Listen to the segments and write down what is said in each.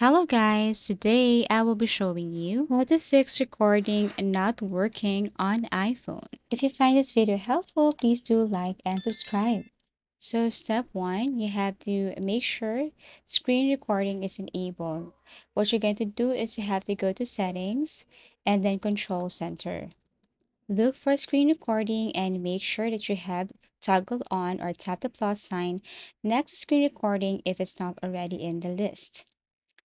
Hello guys, today I will be showing you how to fix recording not working on iPhone. If you find this video helpful, please do like and subscribe. So step 1, you have to make sure screen recording is enabled. What you're going to do is you have to go to settings and then control center. Look for screen recording and make sure that you have toggled on or tap the plus sign next to screen recording if it's not already in the list.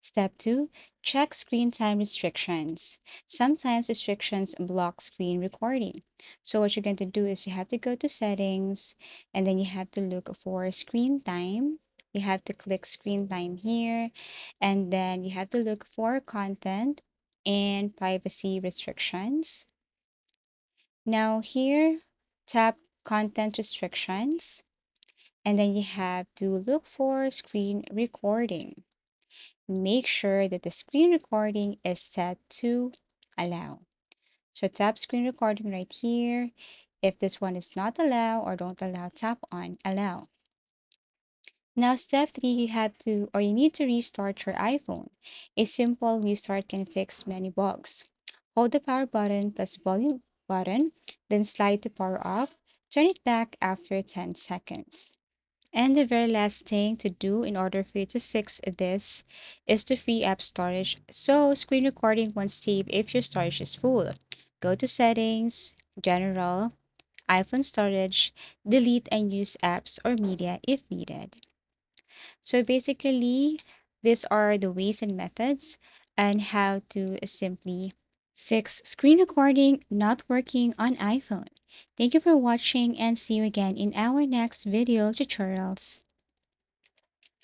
Step 2, check screen time restrictions. Sometimes restrictions block screen recording. So what you're going to do is you have to go to settings and then you have to look for screen time. You have to click screen time here and then you have to look for content and privacy restrictions. Now here, tap content restrictions and then you have to look for screen recording. Make sure that the screen recording is set to allow. So tap screen recording right here. If this one is not allow or don't allow, tap on allow. Now step 3, you have to or you need to restart your iPhone. A simple restart can fix many bugs. Hold the power button plus volume button, then slide to power off. Turn it back after 10 seconds. And the very last thing to do in order for you to fix this is to free up storage. So screen recording won't save if your storage is full. Go to settings, general, iPhone storage, delete and use apps or media if needed. So basically, these are the ways and methods and how to simply fix screen recording not working on iPhone. Thank you for watching and see you again in our next video tutorials.